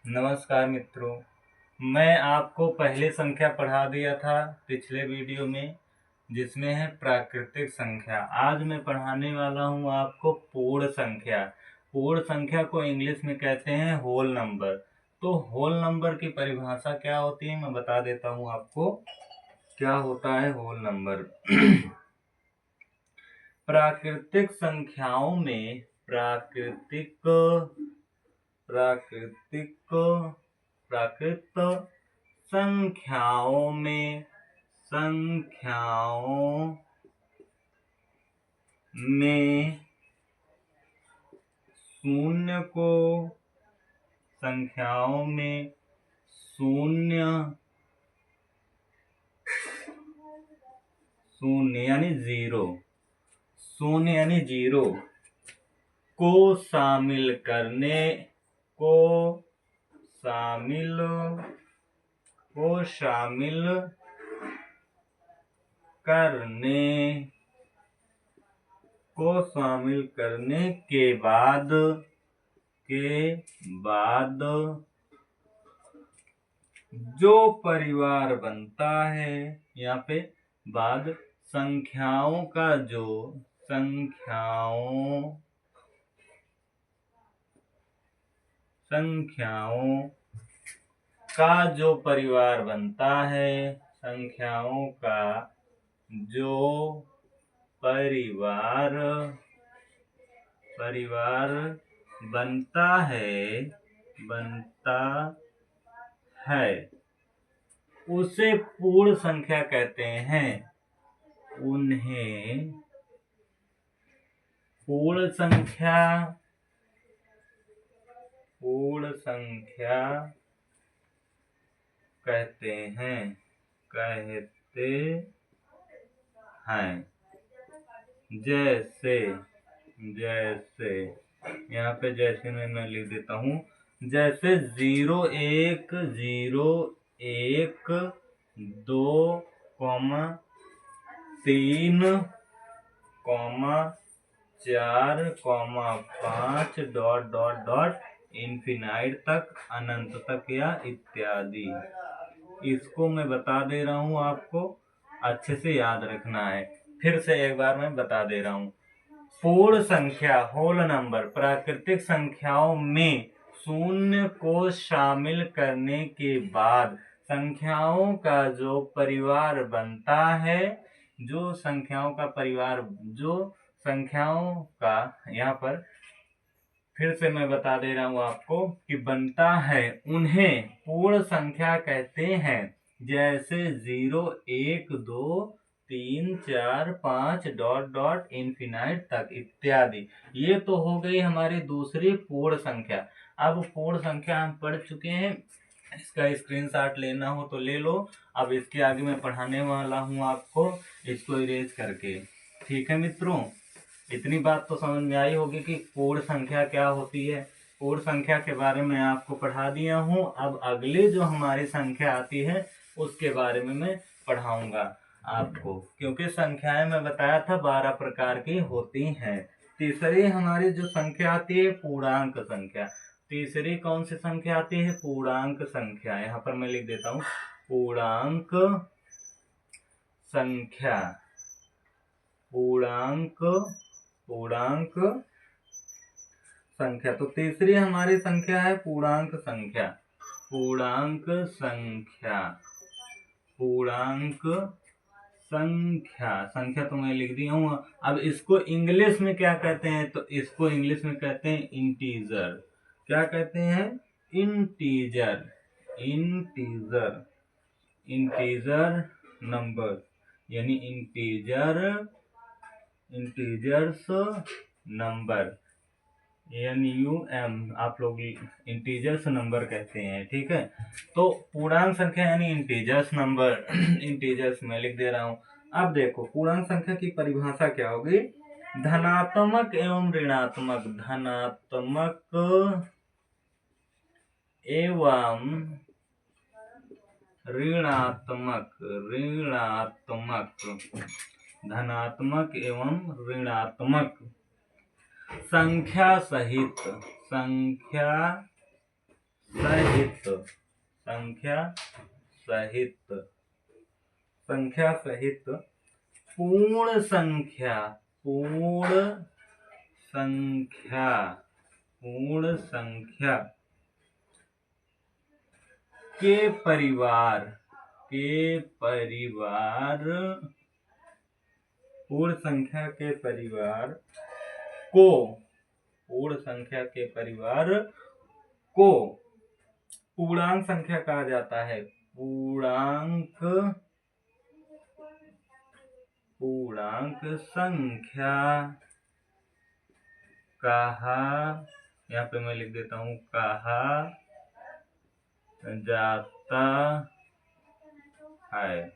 नमस्कार मित्रों। मैं आपको पहले संख्या पढ़ा दिया था पिछले वीडियो में, जिसमें है प्राकृतिक संख्या। आज मैं पढ़ाने वाला हूं आपको पूर्ण संख्या। पूर्ण संख्या को इंग्लिश में कहते हैं होल नंबर। तो होल नंबर की परिभाषा क्या होती है मैं बता देता हूं आपको। क्या होता है होल नंबर? प्राकृतिक संख्याओं में प्राकृत संख्याओं में शून्य को शून्य यानी जीरो को शामिल करने के बाद जो परिवार बनता है, यहाँ पे बाद संख्याओं का जो परिवार बनता है, उसे पूर्ण संख्या कहते हैं। उन्हें पूर्ण संख्या कहते हैं। जैसे यहाँ पे जैसे मैं लिख देता हूँ, जैसे 0 1 0 1 2 3 4 5 इनफिनाइट तक, अनंत तक या इत्यादि। इसको मैं बता दे रहा हूँ, आपको अच्छे से याद रखना है। फिर से एक बार मैं बता दे रहा हूँ। पूर्ण संख्या होल नंबर प्राकृतिक संख्याओं में शून्य को शामिल करने के बाद संख्याओं का जो परिवार बनता है, यहाँ पर फिर से मैं बता दे रहा हूँ आपको कि बनता है, उन्हें पूर्ण संख्या कहते हैं। जैसे 0 1 2 3 4 5 इनफिनाइट तक इत्यादि। ये तो हो गई हमारी दूसरी पूर्ण संख्या। अब पूर्ण संख्या हम पढ़ चुके हैं, इसका स्क्रीनशॉट लेना हो तो ले लो। अब इसके आगे मैं पढ़ाने वाला हूँ आपको, इसको इरेज करके। ठीक है मित्रों, इतनी बात तो समझ में आई होगी कि पूर्ण संख्या क्या होती है। पूर्ण संख्या के बारे में आपको पढ़ा दिया हूँ। अब अगले जो हमारी संख्या आती है उसके बारे में मैं पढ़ाऊंगा आपको, क्योंकि संख्याएं मैं बताया था 12 प्रकार की होती हैं। तीसरी हमारी जो संख्या आती है पूर्णांक संख्या। तीसरी कौन सी संख्या आती है? पूर्णांक संख्या। यहाँ पर मैं लिख देता हूँ पूर्णांक संख्या। तो तीसरी हमारी संख्या है पूर्णांक संख्या। संख्या तो मैं लिख दिया हूँ। अब इसको इंग्लिश में क्या कहते हैं? तो इसको इंग्लिश में कहते हैं इंटीजर। क्या कहते हैं? इंटीजर नंबर, यानी इंटीजर्स नंबर, NUM आप लोग इंटीजर्स नंबर कहते हैं। ठीक है, तो पूर्णांक संख्या यानी इंटीजर्स नंबर। इंटीजर्स में लिख दे रहा हूं। अब देखो पूर्णांक संख्या की परिभाषा क्या होगी। धनात्मक एवं ऋणात्मक धनात्मक एवं ऋणात्मक संख्या सहित सहित, संख्या सहित, संख्या सहित पूर्ण संख्या, पूर्ण संख्या, पूर्ण संख्या के परिवार, के परिवार, पूर्ण संख्या के परिवार को, पूर्ण संख्या के परिवार को पूर्णांक संख्या कहा जाता है। पूर्णांक, पूर्णांक संख्या कहा, यहाँ पे मैं लिख देता हूं, कहा जाता है।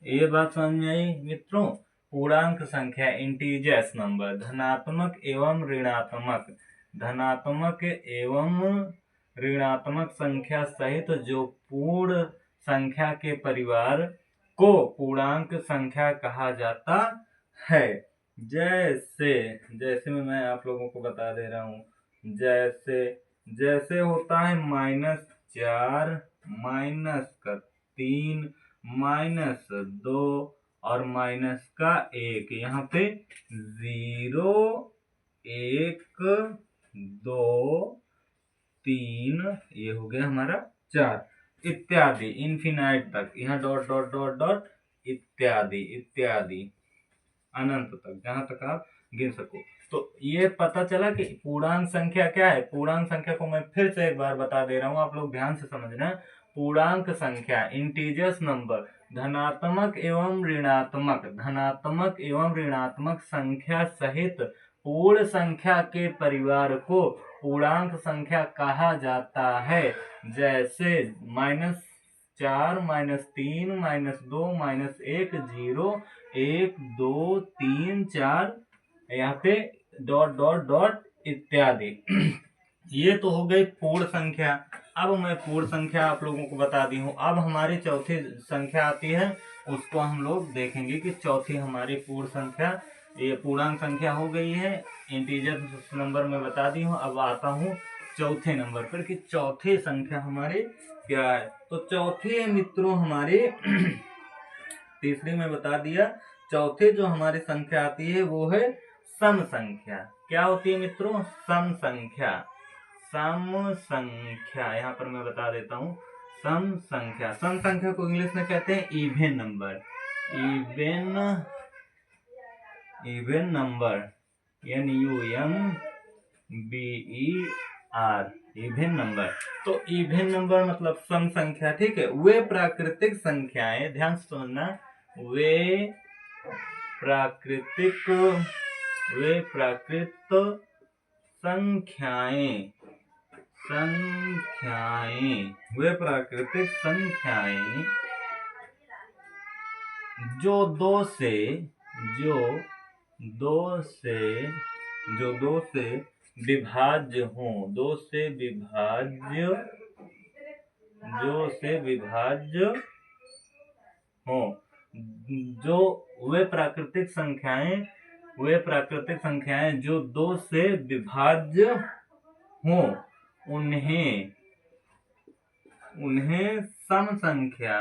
ये बात समझ में आई मित्रों। पूर्णांक संख्या इंटीजर्स नंबर, धनात्मक एवं ऋणात्मक, धनात्मक एवं ऋणात्मक संख्या सहित जो पूर्ण संख्या के परिवार को पूर्णांक संख्या कहा जाता है। जैसे, जैसे मैं आप लोगों को बता दे रहा हूं, जैसे, जैसे होता है -4, -3, -2 और -1। यहाँ पे 0, 1, 2, 3, ये हो गया हमारा 4 इत्यादि, इन्फिनाइट तक। यहाँ डॉट डॉट डॉट डॉट इत्यादि इत्यादि अनंत तक, जहां तक आप गिन सको। तो ये पता चला कि पूर्णांक संख्या क्या है। पूर्णांक संख्या को मैं फिर से एक बार बता दे रहा हूं, आप लोग ध्यान से समझना। पूर्णांक संख्या इंटीजर्स नंबर, धनात्मक एवं ऋणात्मक, धनात्मक एवं ऋणात्मक संख्या सहित पूर्ण संख्या के परिवार को पूर्णांक संख्या कहा जाता है। जैसे -4, -3, -2, -1, 0, 1, 2, 3, 4, यहाँ पे डॉट डॉट डॉट इत्यादि। ये तो हो गई पूर्ण संख्या। अब मैं पूर्ण संख्या आप लोगों को बता दी हूँ। अब हमारी चौथी संख्या आती है, उसको हम लोग देखेंगे कि चौथी हमारी पूर्ण संख्या, ये पूर्णांक संख्या हो गई है, इंटीजर नंबर में बता दी हूँ। अब आता हूँ चौथे नंबर पर कि चौथी संख्या हमारी क्या है। तो चौथी है मित्रों हमारी तीसरी में बता दिया। चौथे जो हमारी संख्या आती है वो है सम संख्या। क्या होती है मित्रों? सम संख्या। सम संख्या यहाँ पर मैं बता देता हूँ। सम संख्या, सम संख्या को इंग्लिश में कहते हैं even number. Even number, NUMBER, even number. तो इवन नंबर मतलब सम संख्या, ठीक है। वे प्राकृतिक संख्याएं, ध्यान से सुनना, वे प्राकृत संख्याएं, वे प्राकृतिक संख्याएं जो दो से विभाज्य हों, जो वे प्राकृतिक संख्याएं जो 2 से विभाज्य हों, उन्हें सम संख्या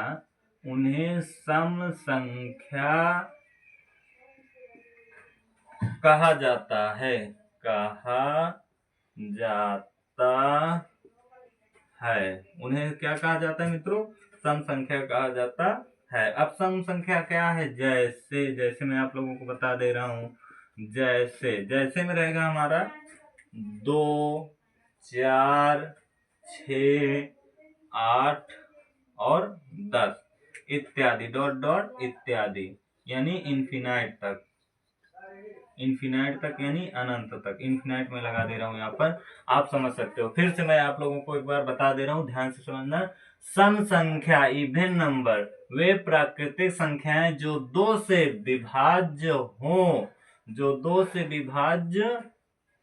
कहा जाता है। उन्हें क्या कहा जाता है मित्रों? सम संख्या कहा जाता है। अब सम संख्या क्या है? जैसे मैं आप लोगों को बता दे रहा हूं। जैसे में रहेगा हमारा 2, 4, 6, 8 और 10 इत्यादि, डॉट डॉट इत्यादि, यानी इन्फिनाइट तक यानी अनंत तक। इन्फिनाइट में लगा दे रहा हूं यहाँ पर, आप समझ सकते हो। फिर से मैं आप लोगों को एक बार बता दे रहा हूं, ध्यान से समझना। सम संख्या इवन नंबर वे प्राकृतिक संख्याएं जो 2 से विभाज्य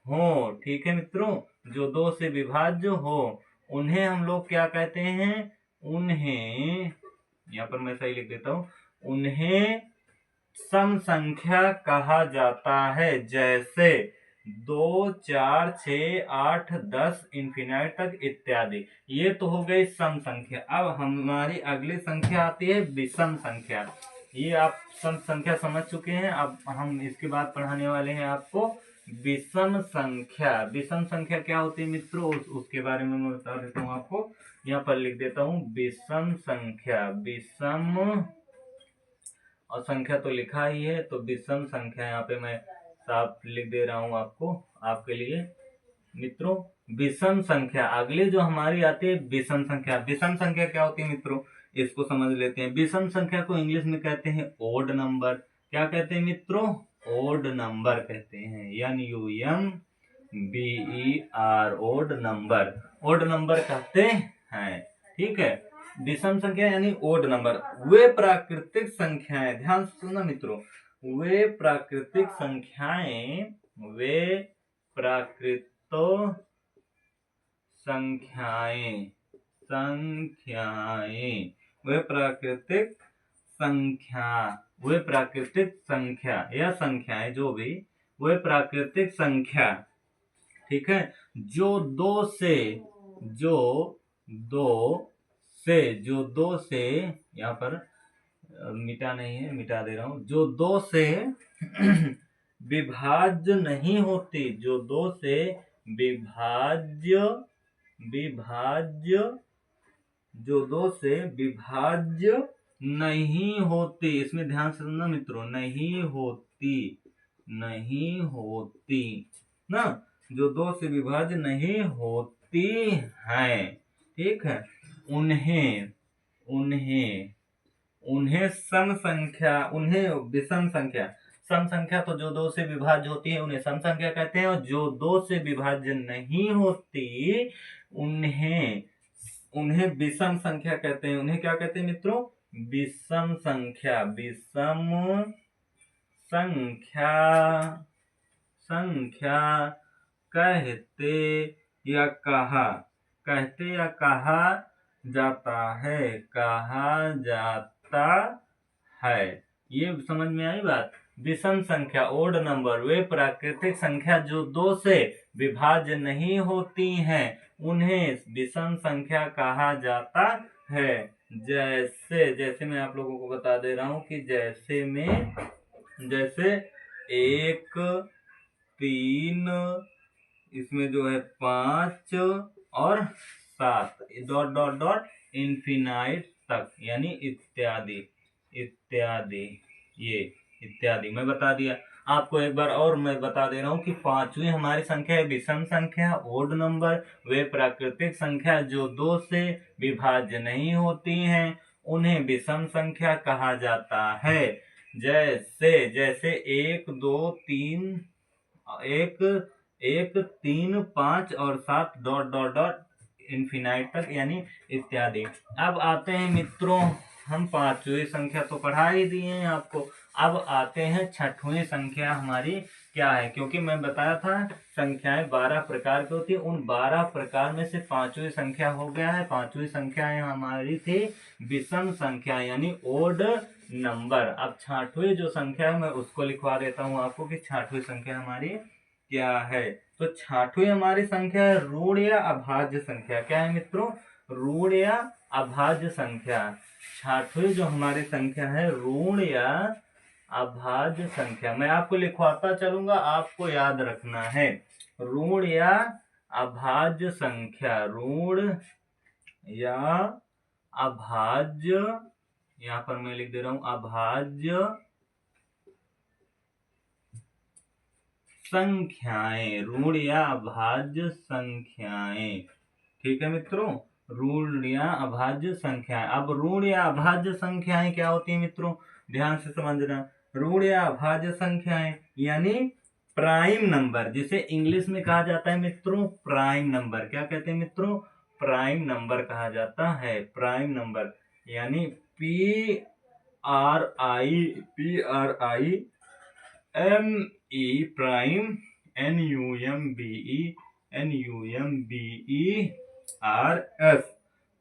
हो, ठीक है मित्रों, जो 2 से विभाज्य हो, उन्हें हम लोग क्या कहते हैं? उन्हें, यहाँ पर मैं सही लिख देता हूं, उन्हें सम संख्या कहा जाता है। जैसे 2 4 6 8 10 इन्फिनाइट तक इत्यादि। ये तो हो गई सम संख्या। अब हमारी अगली संख्या आती है विषम संख्या। ये आप सम संख्या समझ चुके हैं, अब हम इसके बाद पढ़ाने वाले हैं आपको विषम संख्या। विषम संख्या क्या होती है मित्रों, उसके बारे में मैं बता देता हूँ आपको। यहाँ पर लिख देता हूँ विषम संख्या। विषम और संख्या तो लिखा ही है, तो विषम संख्या यहाँ पे मैं साफ लिख दे रहा हूँ आपको, आपके लिए मित्रों। विषम संख्या अगली जो हमारी आती है विषम संख्या। विषम संख्या क्या होती है मित्रों, इसको समझ लेते हैं। विषम संख्या को इंग्लिश में कहते हैं ओड नंबर। क्या कहते हैं मित्रों, ओड नंबर कहते हैं, NUMBER, odd number, odd number कहते हैं। ठीक है, विषम संख्या यानी ओड नंबर। वे प्राकृतिक संख्याएं, ध्यान से सुनना मित्रों, वे प्राकृतिक संख्याएं, वे प्राकृत संख्याएं, वे प्राकृतिक संख्या, वे प्राकृतिक संख्या या संख्याएं जो भी, वे प्राकृतिक संख्या, ठीक है, जो दो से यहाँ पर मिटा नहीं है, मिटा दे रहा हूं, जो दो से विभाज्य नहीं होती, जो दो से विभाज्य जो दो से विभाज्य नहीं होती, इसमें ध्यान से सुनना मित्रों, नहीं होती ना, जो दो से विभाज्य नहीं होती हैं, ठीक है, उन्हें सम संख्या, उन्हें विषम संख्या। सम संख्या तो जो दो से विभाज्य होती है उन्हें सम संख्या कहते हैं, और जो दो से विभाज्य नहीं होती उन्हें विषम संख्या कहते हैं। उन्हें क्या कहते हैं मित्रों, विषम संख्या। विषम संख्या कहते या कहा जाता है। ये समझ में आई बात। विषम संख्या ओड नंबर, वे प्राकृतिक संख्या जो दो से विभाज्य नहीं होती हैं, उन्हें विषम संख्या कहा जाता है। जैसे मैं आप लोगों को बता दे रहा हूं कि जैसे 1 3, इसमें जो है 5 और 7 डॉट डॉट डॉट इन्फिनाइट तक, यानी इत्यादि, ये इत्यादि मैं बता दिया आपको। एक बार और मैं बता दे रहा हूँ कि पांचवी हमारी संख्या है विषम संख्या, ओड नंबर, वे प्राकृतिक संख्या जो दो से विभाज्य नहीं होती हैं, उन्हें विषम संख्या कहा जाता है। जैसे 1 2 3, 1 3 5 और 7 डॉट डॉट डॉट इन्फिनाइट तक, यानी इत्यादि। अब आते हैं मित्रों, हम पांचवी संख्या तो पढ़ा ही दिए हैं आपको। अब आते हैं छठवीं संख्या हमारी क्या है, क्योंकि मैं बताया था संख्याएं 12 प्रकार की होती है, उन 12 प्रकार में से पांचवी संख्या हो गया है। पांचवी संख्या हमारी थी विषम संख्या यानी ओड नंबर। अब छठवीं जो संख्या है मैं उसको लिखवा देता हूँ आपको कि छठवीं संख्या हमारी क्या है। तो छठवीं हमारी संख्या है ऋण या अभाज्य संख्या। क्या है मित्रों, ऋण या अभाज्य संख्या। छठवीं जो हमारी संख्या है ऋण या अभाज्य संख्या। मैं आपको लिखवाता चलूंगा, आपको याद रखना है। ऋण या अभाज्य संख्या, ऋण या अभाज्य, यहाँ पर मैं लिख दे रहा हूं अभाज्य संख्याएं, ऋण या अभाज्य संख्याएं। ठीक है मित्रों, ऋण या अभाज्य संख्याएं। अब ऋण या अभाज्य संख्याएं क्या होती है मित्रों, ध्यान से समझना। ऋण या अभाज्य संख्याएं यानी प्राइम नंबर, जिसे इंग्लिश में कहा जाता है मित्रों प्राइम नंबर। क्या कहते हैं मित्रों, प्राइम नंबर कहा जाता है। प्राइम नंबर यानी PRIME, prime, NUMBERS,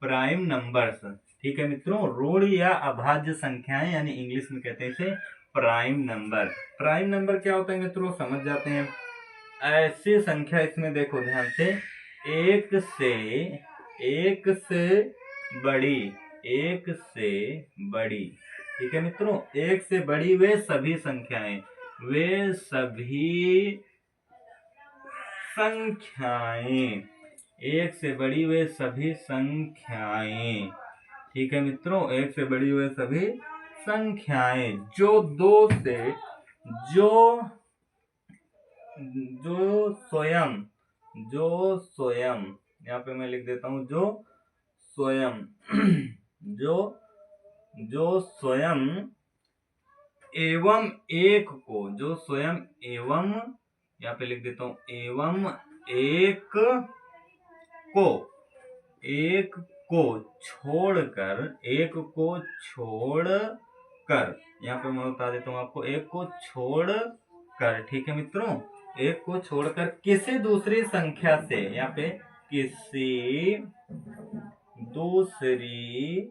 prime numbers. ठीक है मित्रों, ऋण या अभाज्य संख्याएं यानी इंग्लिश में कहते हैं इसे प्राइम नंबर। प्राइम नंबर क्या होता है मित्रों, समझ जाते हैं। ऐसी संख्या, इसमें देखो ध्यान से, एक से बड़ी, एक से बड़ी, ठीक है मित्रों, एक से बड़ी वे सभी संख्याएं, वे सभी संख्याएं, एक से बड़ी वे सभी संख्याएं, ठीक है मित्रों, एक से बड़ी वे सभी संख्याएं जो दो से, जो स्वयं, यहाँ पे मैं लिख देता हूं, जो स्वयं जो स्वयं एवं एक को, जो स्वयं एवं, यहाँ पे लिख देता हूं, एवं एक को छोड़कर, एक को छोड़कर, यहाँ पे मैं बता देता हूँ आपको, एक को छोड़कर, ठीक है मित्रों, एक को छोड़कर किसी दूसरी संख्या से, यहाँ पे किसी दूसरी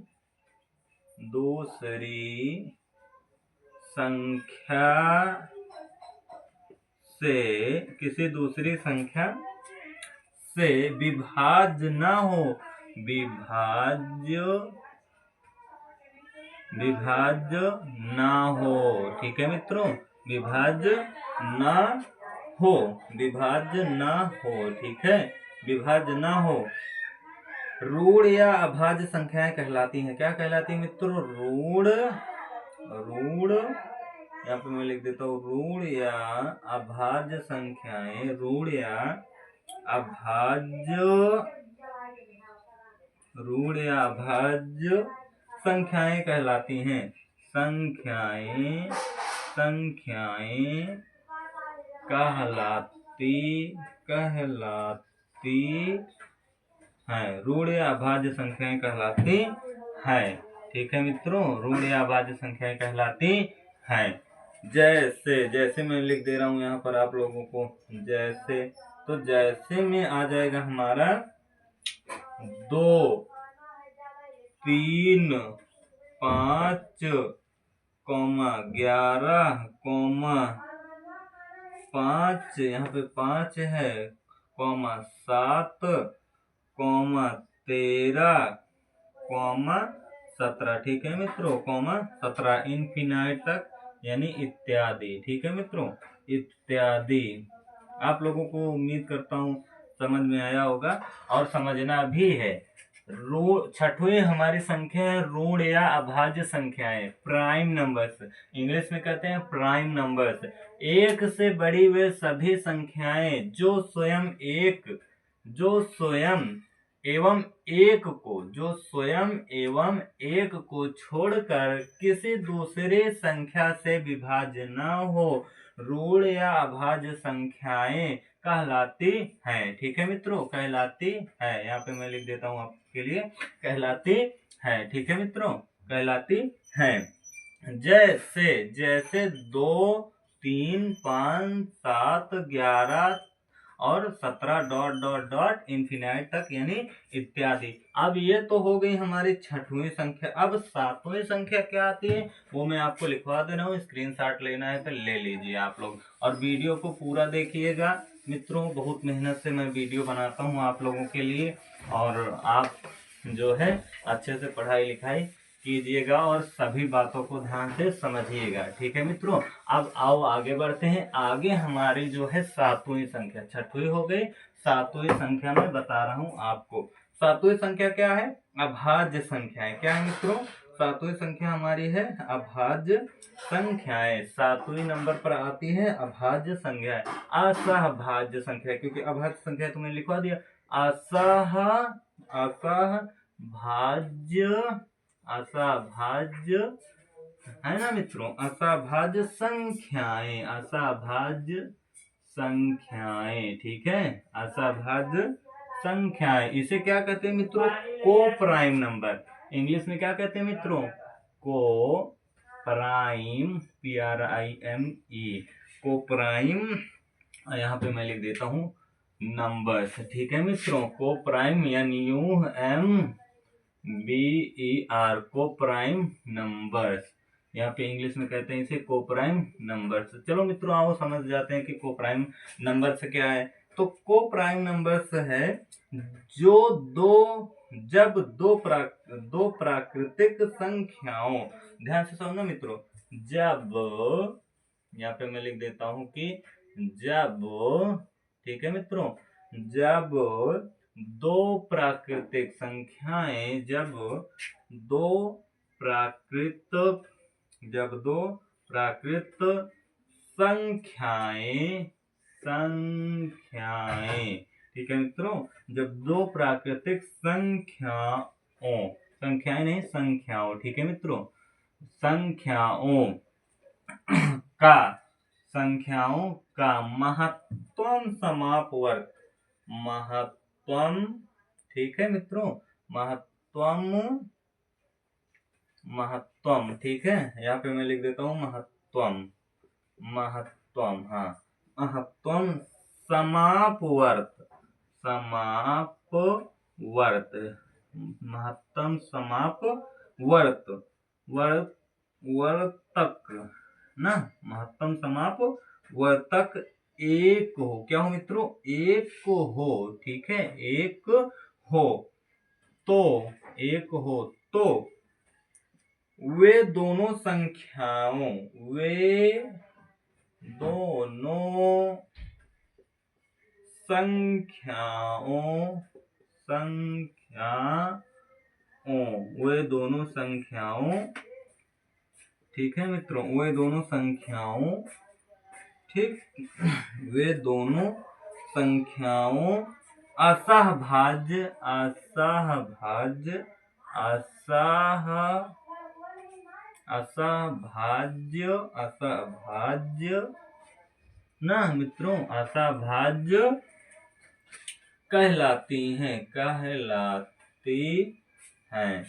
संख्या से, किसी दूसरी संख्या से विभाज्य न हो, विभाज्य न हो, ठीक है मित्रों, विभाज्य न हो, विभाज्य न हो, ठीक है, विभाज्य न हो। ऋण या अभाज्य संख्याएं कहलाती हैं, क्या कहलाती है मित्रों? ऋण, यहाँ पे मैं लिख देता हूँ, ऋण या अभाज्य संख्याएं, ऋण या अभाज्य संख्याएं कहलाती हैं, संख्याएं कहलाती हैं, ऋण या अभाज्य संख्याएं कहलाती हैं, ठीक है मित्रों, ऋण या अभाज्य संख्याएं कहलाती हैं। जैसे मैं लिख दे रहा हूं यहाँ पर आप लोगों को, जैसे, तो जैसे में आ जाएगा हमारा 2, 3, 5, 11, 5, यहाँ पे 5 है, 7, 13, 17, ठीक है मित्रों, 17, इनफिनाइट तक, यानी इत्यादि, ठीक है मित्रों, इत्यादि। आप लोगों को उम्मीद करता हूँ समझ में आया होगा और समझना भी है। छठवीं हमारी संख्या है ऋण या अभाज्य संख्याएं, प्राइम नंबर्स, इंग्लिश में कहते हैं प्राइम नंबर्स। एक से बड़ी वे सभी संख्याएं जो स्वयं एवं एक को छोड़कर किसी दूसरे संख्या से विभाज्य न हो, ऋण या अभाज्य संख्याएं कहलाती हैं, ठीक है मित्रों, कहलाती है, यहाँ पे मैं लिख देता हूँ आपके लिए, कहलाती है, ठीक है मित्रों, कहलाती हैं। जैसे 2, 3, 5, 7, 11 और 17 ... इनफिनाइट तक, यानी इत्यादि। अब ये तो हो गई हमारी छठवीं संख्या। अब सातवीं संख्या क्या आती है वो मैं आपको लिखवा दे रहा हूँ, स्क्रीनशॉट लेना है तो ले लीजिए आप लोग, और वीडियो को पूरा देखिएगा मित्रों। बहुत मेहनत से मैं वीडियो बनाता हूँ आप लोगों के लिए, और आप जो है अच्छे से पढ़ाई लिखाई कीजिएगा और सभी बातों को ध्यान से समझिएगा, ठीक है मित्रों। अब आओ आगे बढ़ते हैं। आगे हमारी जो है सातवीं संख्या, छठवीं हो गई, सातवीं संख्या में बता रहा हूँ आपको। सातवीं संख्या क्या है? अभाज्य संख्याएं। क्या है मित्रों? सातवीं संख्या हमारी है अभाज्य संख्याएं। सातवीं नंबर पर आती है अभाज्य संख्याएं, असहभाज्य संख्या, क्योंकि अभाज्य संख्या तो मैंने लिखवा दिया। असहभाज्य है ना मित्रों, असहभाज्य संख्याएं, असहभाज्य संख्याएं, ठीक है, असहभाज्य संख्याएं। इसे क्या कहते हैं मित्रों? को प्राइम नंबर। इंग्लिश में क्या कहते हैं मित्रों? को प्राइम, PRIME, को प्राइम। यहाँ पे मैं लिख देता हूँ नंबर्स, ठीक है मित्रों, को प्राइम NUMBER, को प्राइम नंबर्स, यहाँ पे इंग्लिश में कहते हैं इसे कोप्राइम नंबर्स। चलो मित्रों आओ समझ जाते हैं कि कोप्राइम नंबर्स क्या है। तो कोप्राइम नंबर्स है जो जब दो प्राकृतिक संख्याओं, ध्यान से समझना मित्रों, जब, यहाँ पे मैं लिख देता हूं कि जब, ठीक है मित्रों, जब दो प्राकृतिक संख्याएं, दो प्राकृत दो प्राकृत संख्याएं, ठीक है मित्रों, जब दो प्राकृतिक संख्याएं नहीं संख्याओं, ठीक है मित्रों, संख्याओं का महत्तम समापवर्त, ठीक है मित्रों, महत्तम, ठीक है, यहाँ पे मैं लिख देता हूँ महत्तम, हाँ, महत्तम महत्तम समापवर्त, वर्तक ना, महत्तम समापवर्तक एक हो, क्या हो मित्रों, एक हो, ठीक है, एक हो तो वे दोनों संख्याओं ठीक है मित्रों, वे दोनों संख्याओं असहभाज्य ना मित्रों, असहभाज्य कहलाती हैं, ठीक है,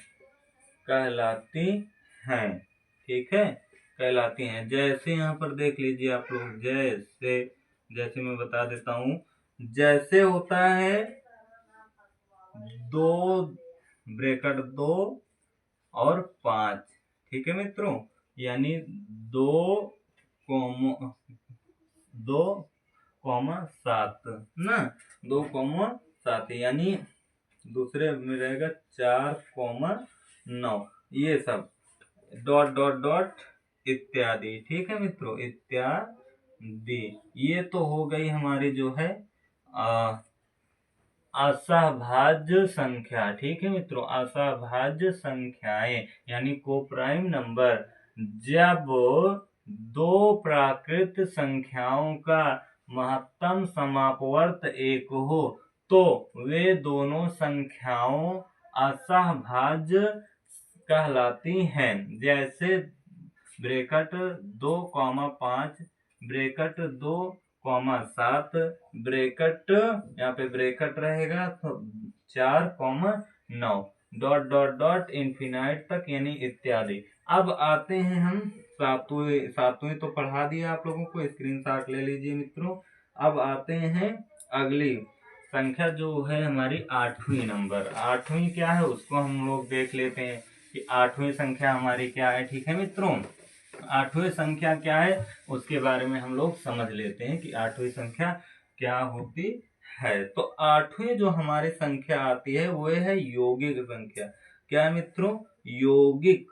कहलाती हैं। जैसे यहाँ पर देख लीजिए आप लोग, जैसे मैं बता देता हूँ, जैसे होता है 2 और 5, ठीक है मित्रों, यानी 2,7 ना, 2,7 यानी दूसरे में रहेगा 4,9, ये सब डॉट इत्यादि, ठीक है मित्रों, इत्यादि। ये तो हो गई हमारी जो है असहभाज्य संख्या, ठीक है मित्रों, असहभाज्य संख्याएं यानी कोप्राइम नंबर, जब दो प्राकृत संख्याओं का महत्तम समापवर्त एक हो तो वे दोनों संख्याओं असहभाज्य कहलाती हैं। जैसे ब्रैकेट 2,5 ब्रैकेट 2,7 ब्रैकेट, यहाँ पे ब्रैकेट रहेगा तो 4,9 डॉट इन्फिनाइट तक यानी इत्यादि। अब आते हैं हम सातवीं तो पढ़ा दिया आप लोगों को, स्क्रीनशॉट ले लीजिए मित्रों। अब आते हैं अगली संख्या जो है हमारी 8वीं नंबर। 8वीं क्या है उसको हम लोग देख लेते हैं कि 8वीं संख्या हमारी क्या है, ठीक है मित्रों। 8वीं संख्या क्या है उसके बारे में हम लोग समझ लेते हैं कि 8वीं संख्या क्या होती है। तो 8वीं जो हमारी संख्या आती है वो है यौगिक संख्या। क्या है मित्रों, यौगिक।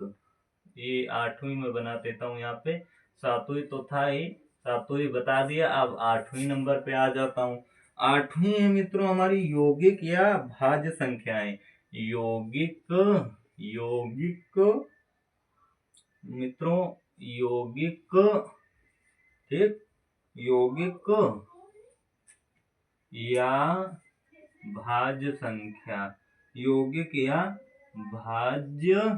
ये 8वीं में बना देता हूँ, यहाँ पे 7वीं तो था ही, 7वीं बता दिया। अब 8वीं नंबर पे आ जाता हूँ। 8वीं है मित्रों हमारी यौगिक या भाज्य संख्याएं। यौगिक मित्रों, यौगिक, ठीक, यौगिक या भाज्य संख्या, यौगिक या भाज्य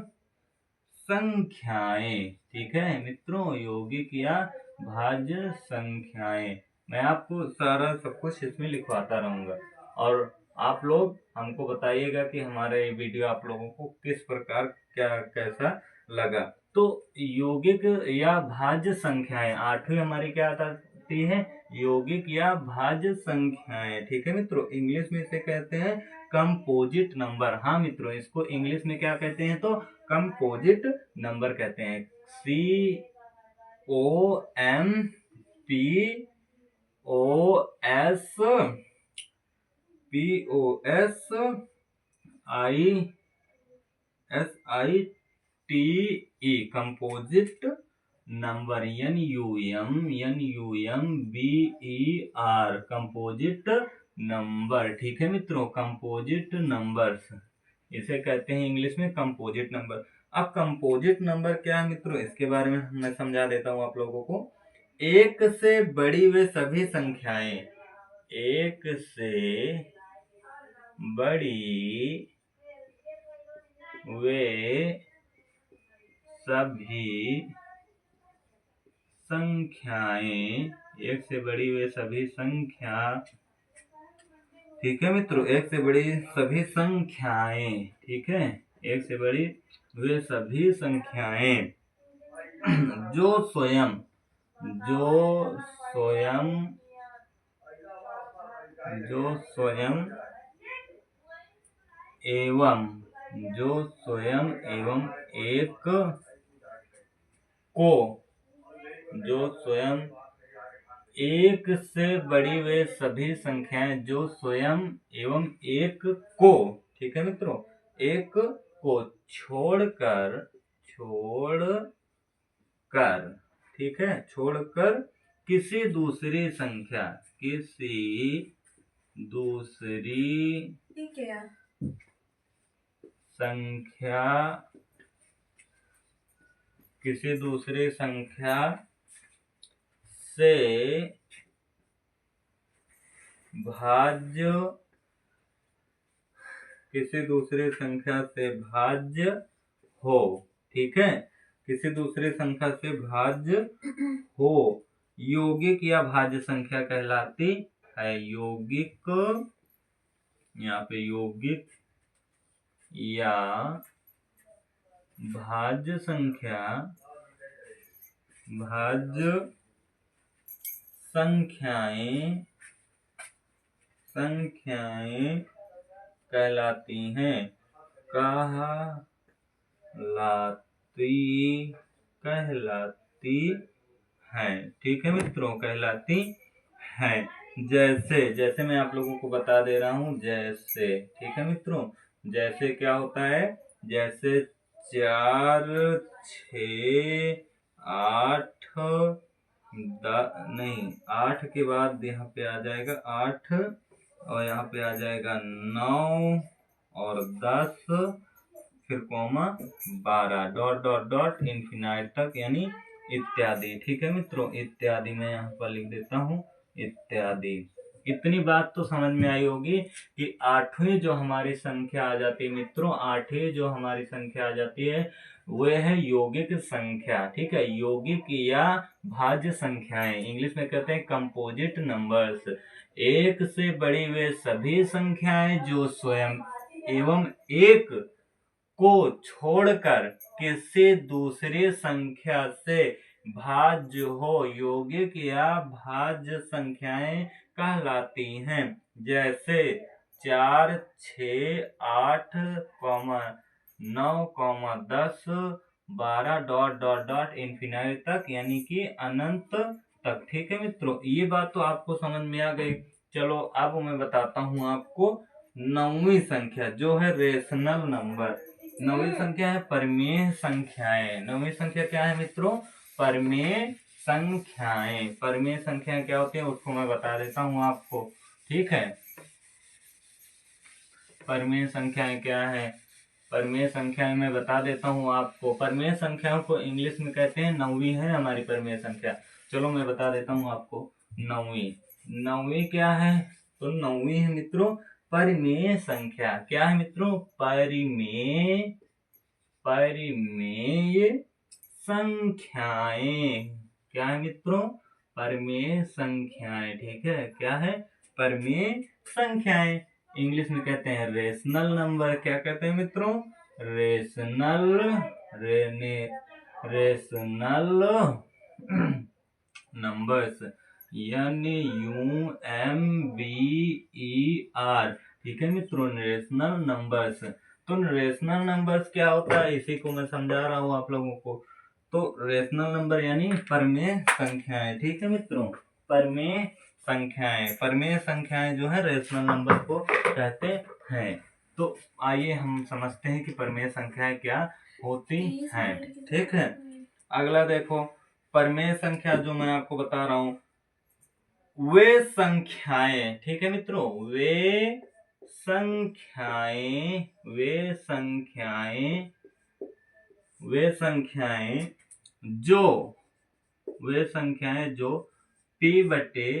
संख्याएं, ठीक है मित्रों, यौगिक या भाज्य संख्याएं। मैं आपको सारा सब कुछ इसमें लिखवाता रहूंगा और आप लोग हमको बताइएगा कि हमारा ये वीडियो आप लोगों को किस प्रकार कैसा लगा। तो यौगिक या भाज्य संख्याएं 8वीं हमारी क्या आती है, यौगिक या भाज्य संख्याएं, ठीक है मित्रों। इंग्लिश में इसे कहते हैं कंपोजिट नंबर। हाँ मित्रों, इसको इंग्लिश में क्या कहते हैं तो कंपोजिट नंबर कहते हैं। COMPOSITE composite number, NUMBER composite number. ठीक है मित्रों, कंपोजिट नंबर्स इसे कहते हैं इंग्लिश में कंपोजिट नंबर। अब कंपोजिट नंबर क्या है मित्रों, इसके बारे में मैं समझा देता हूं आप लोगों को। एक से बड़ी वे सभी संख्याएं, एक से बड़ी वे सभी संख्याएं, एक से बड़ी वे सभी संख्या, ठीक है मित्रों, एक से बड़ी सभी संख्याएं, ठीक है, एक से बड़ी वे सभी संख्याएं जो स्वयं एवं एक को, जो स्वयं एक से बड़ी वे सभी संख्याएं जो स्वयं एवं एक को, ठीक है मित्रों, एक को छोड़कर, ठीक है, छोड़कर किसी दूसरी संख्या, किसी दूसरी संख्या से भाज्य हो, ठीक है, किसी दूसरी संख्या से भाज्य हो, यौगिक या भाज्य संख्या कहलाती है। यौगिक, यहाँ पे यौगिक या भाज्य संख्याएं कहलाती हैं, ठीक है मित्रों, कहलाती हैं। जैसे मैं आप लोगों को बता दे रहा हूँ, जैसे, ठीक है मित्रों, जैसे क्या होता है, जैसे 4, 6, 8, 8 के बाद यहाँ पे आ जाएगा 8 और यहाँ पे आ जाएगा 9 और 10, फिर comma 12, dot dot dot infinite तक, यानी इत्यादि। ठीक है मित्रों, इत्यादि मैं यहाँ पर लिख देता हूँ, इत्यादि। इतनी बात तो समझ में आई होगी कि आठवीं जो हमारी संख्या आ जाती है मित्रों, आठवीं जो हमारी संख्या आ जाती है वो है यौगिक संख्या। ठीक है, यौगिक या भाज्य संख्याएं, इंग्लिश में कहते हैं कंपोजिट नंबर्स। एक से बड़ी वे सभी संख्याएं जो स्वयं एवं एक को छोड़कर किसी दूसरी संख्या से भाज्य हो, यौगिक या भाज्य संख्याएं कहलाती हैं। जैसे 4, 6, 8, 9, 10, 12, डॉट डॉट डॉट इन्फिनाइट तक, यानी कि अनंत तक। ठीक है मित्रों, ये बात तो आपको समझ में आ गई। चलो अब मैं बताता हूँ आपको नौवीं संख्या, जो है रेशनल नंबर। नौवीं संख्या है परिमेय संख्याएं। नौवीं संख्या क्या है मित्रों? परिमेय संख्याएं। परिमेय संख्याएं क्या होती है उसको मैं बता देता हूँ आपको। ठीक है, परिमेय संख्याएं क्या है? परिमेय संख्याएं मैं बता देता हूँ आपको। परिमेय संख्याओं को इंग्लिश में कहते हैं, नौवीं है हमारी परिमेय संख्या। चलो मैं बता देता हूँ आपको। नौवीं क्या है? तो नौवीं है मित्रों परिमेय संख्या। क्या है मित्रों? परिमेय संख्याएं। क्या है मित्रों? परिमेय संख्याएं। ठीक है, क्या है? परिमेय संख्याएं। इंग्लिश में कहते हैं रेशनल नंबर। क्या कहते हैं मित्रों? Rational numbers, NUMBER। ठीक है मित्रों, रेशनल नंबर्स। तो रेशनल नंबर्स क्या होता है, इसी को मैं समझा रहा हूँ आप लोगों को। तो रेशनल नंबर यानी परमेय संख्याएं। ठीक है मित्रों, परमेय संख्याएं, परमेय संख्याएं जो है रेशनल नंबर को कहते हैं। तो आइए हम समझते हैं कि परमेय संख्याएं क्या होती हैं। ठीक है, अगला देखो, परमेय संख्या जो मैं आपको बता रहा हूँ, वे संख्याएं, ठीक है मित्रों, वे संख्याएं, वे संख्याएं जो, वे संख्याएं जो p बटे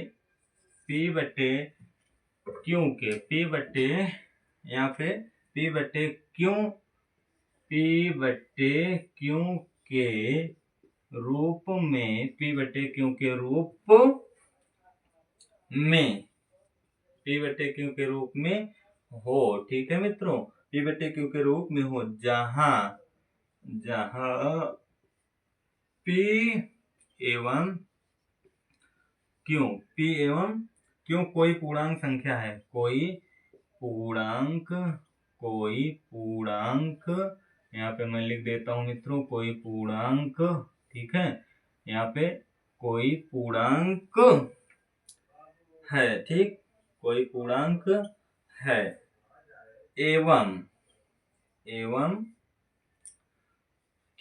क्यों के, p बटे यहाँ पे p बटे क्यों के रूप में, p बटे क्यों के रूप में, p बटे क्यों के रूप में हो। ठीक है मित्रों, p बटे क्यों के रूप में हो, जहां p एवं क्यों कोई पूर्णांक संख्या है, कोई पूर्णांक, यहाँ पे मैं लिख देता हूं मित्रों, कोई पूर्णांक। ठीक है, यहाँ पे कोई पूर्णांक है, ठीक, कोई पूर्णांक है, एवं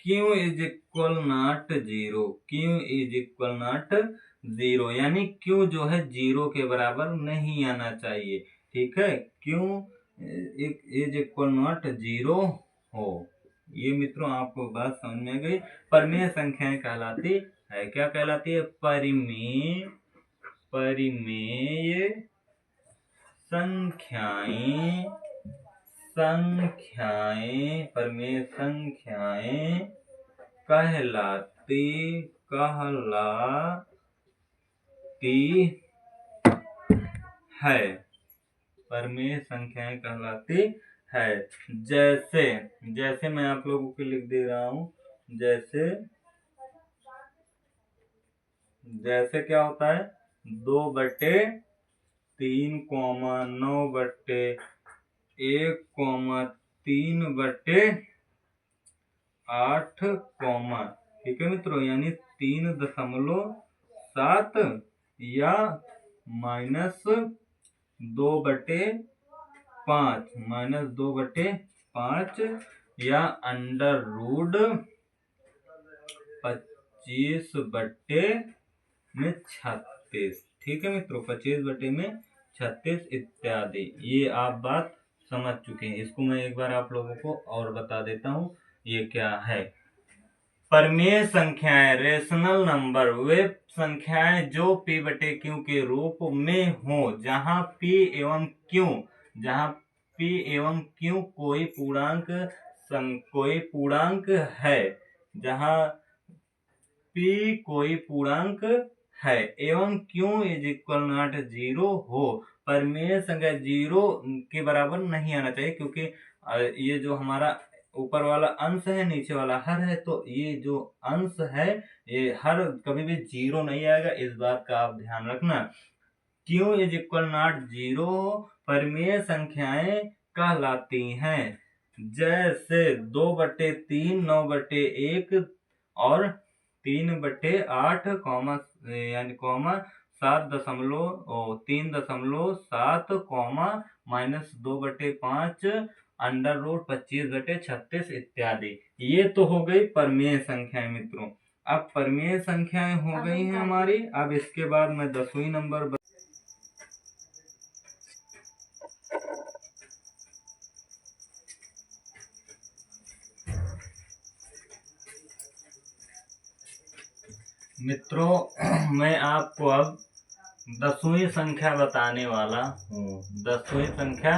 Q is equal not zero, यानी Q जो है जीरो के बराबर नहीं आना चाहिए। ठीक है, Q is equal not zero हो। ये मित्रों आपको बात समझ में आ गई। परमेय संख्याएं कहलाती है, क्या कहलाती है, परिमेय संख्याएं, परमेय संख्याएं कहलाती है, परमेय संख्याएं कहलाती है। जैसे मैं आप लोगों को लिख दे रहा हूं, जैसे क्या होता है, 2/3, 9/1, 3/8, ठीक है मित्रों, यानी 3.7 या -2/5 या √25/36। ठीक है मित्रों, 25/36 इत्यादि। ये आप बात समझ चुके हैं। इसको मैं एक बार आप लोगों को और बता देता हूँ, ये क्या है। परमेय संख्याएं, रेशनल नंबर, वे संख्याएं जो p बटे q के रूप में हो, जहां p एवं q कोई पूर्णांक है, जहां p कोई पूर्णांक है, एवं q is equal not zero हो। परमेय संख्या जीरो के बराबर नहीं आना चाहिए, क्योंकि ये जो हमारा ऊपर वाला अंश है, नीचे वाला हर है, तो ये जो अंश है, ये हर कभी भी जीरो नहीं आएगा, इस बात का आप ध्यान रखना। Q is equal not zero परमेय संख्याएं कहलाती हैं। जैसे 2/3, 9/1 और 3/8, यानी 3.7, -2/5, √25/36 इत्यादि। ये तो हो गई परमेय संख्याएं मित्रों। अब परमेय संख्याएं हो गई हैं हमारी। अब इसके बाद मैं 10वीं नंबर मित्रों, मैं आपको अब 10वीं संख्या बताने वाला हूँ। 10वीं संख्या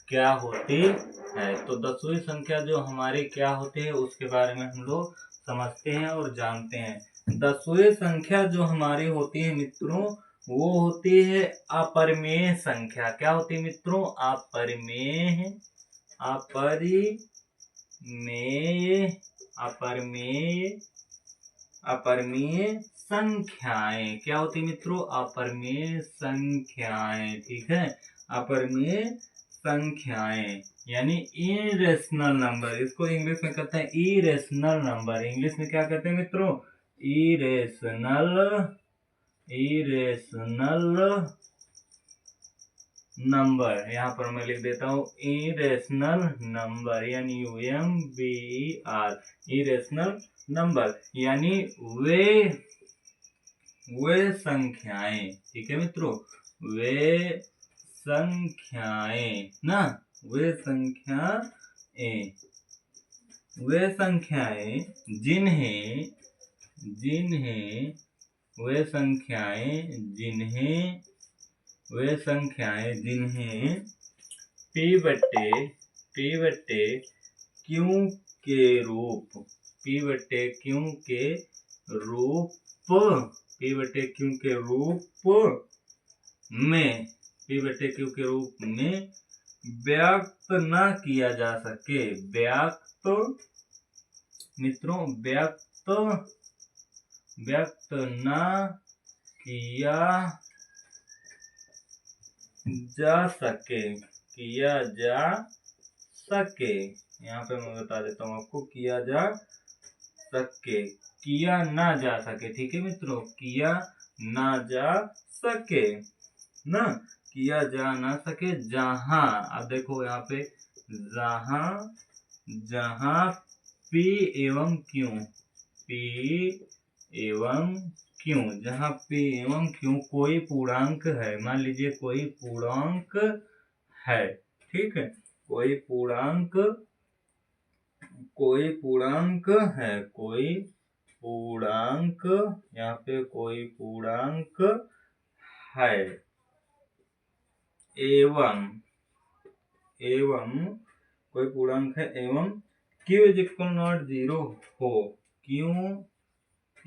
क्या होती है, तो 10वीं संख्या जो हमारी क्या होती है, उसके बारे में हम लोग समझते हैं और जानते हैं। 10वीं संख्या जो हमारी होती है मित्रों, वो होती है अपरिमेय संख्या। क्या होती है मित्रों, अपरिमेय संख्याएं। क्या होती मित्रों, अपरिमेय संख्याएं। ठीक है, अपरिमेय संख्याएं यानी इरेशनल नंबर, इसको इंग्लिश में कहते हैं इरेशनल नंबर। इंग्लिश में क्या कहते हैं मित्रों? Irrational number. यहाँ पर मैं लिख देता हूँ इरेशनल नंबर, यानी UMBER, इरेशनल नंबर यानी वे संख्याएं। ठीक है मित्रों, वे संख्याएं ना, वे संख्याएं जिन्हें P बटे Q के रूप में व्यक्त न किया जा सके, व्यक्त न किया जा सके। यहाँ पे मैं बता देता हूँ आपको, किया ना जा सके। ठीक है मित्रों, किया ना जा सके ना, किया जा ना सके जहां, अब देखो यहाँ पे जहां P एवं Q कोई पूर्णांक है। मान लीजिए कोई पूर्णांक है, ठीक है, कोई पूर्णांक यहाँ पे कोई पूर्णांक है एवं कोई पूर्णांक है एवं Q = 0 हो, Q =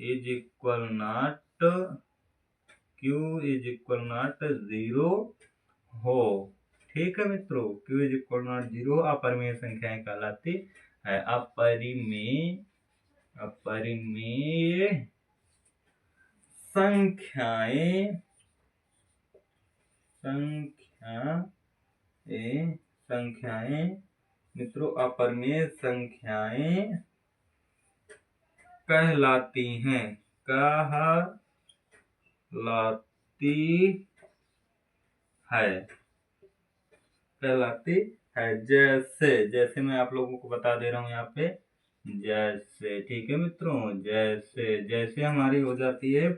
0 हो। ठीक है मित्रों, Q = 0 अपरिमेय संख्याएं कहलाती है। अपरिमेय संख्याएं मित्रों, अपरिमेय संख्याएं कहलाती हैं। जैसे मैं आप लोगों को बता दे रहा हूँ यहाँ पे, जैसे, ठीक है मित्रों, जैसे हमारी हो जाती है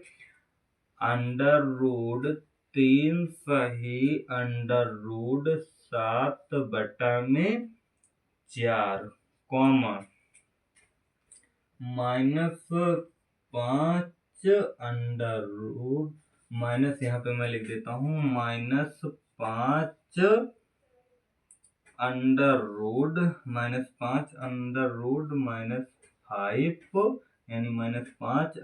√3 सही √7/4 कॉमा -5 माइनस, यहाँ पे मैं लिख देता हूँ -5 -5 यानी -5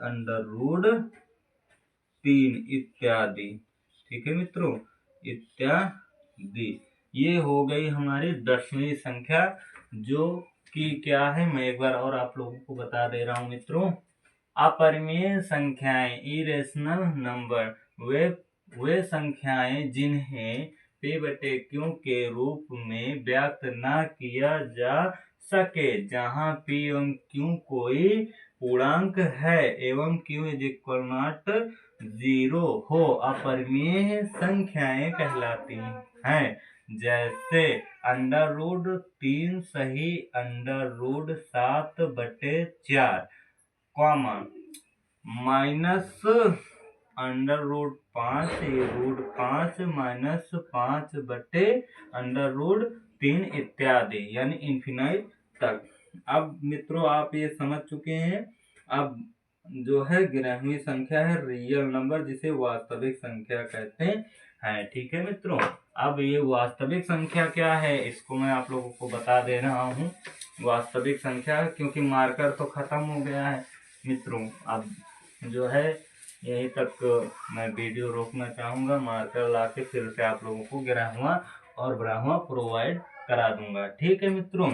इत्यादि। ठीक है मित्रों, इत्यादि। ये हो गई हमारी 10वीं संख्या, जो कि क्या है, मैं एक बार और आप लोगों को बता दे रहा हूँ मित्रों। अपरिमेय संख्याएं, इरेशनल नंबर, वे संख्याएं जिन्हें P बटे Q के रूप में व्यक्त न किया जा सके, जहां P एवं Q कोई पूर्णांक है एवं Q = 0 हो, अपरिमेय संख्याएं कहलाती हैं। जैसे √3 सही √7/4 कॉमा -√5 -5 इत्यादि, यानी इन्फिनाइट तक। अब मित्रों आप ये समझ चुके हैं। अब जो है 11वीं संख्या है रियल नंबर, जिसे वास्तविक संख्या कहते हैं। ठीक है मित्रों, अब ये वास्तविक संख्या क्या है, इसको मैं आप लोगों को बता दे रहा हूँ। वास्तविक संख्या, क्योंकि मार्कर तो खत्म हो गया है मित्रों, अब जो है यहीं तक मैं वीडियो रोकना चाहूँगा। मार्कर लाके फिर से आप लोगों को 11वां और 12वां प्रोवाइड करा दूंगा। ठीक है मित्रों,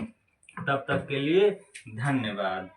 तब तक के लिए धन्यवाद।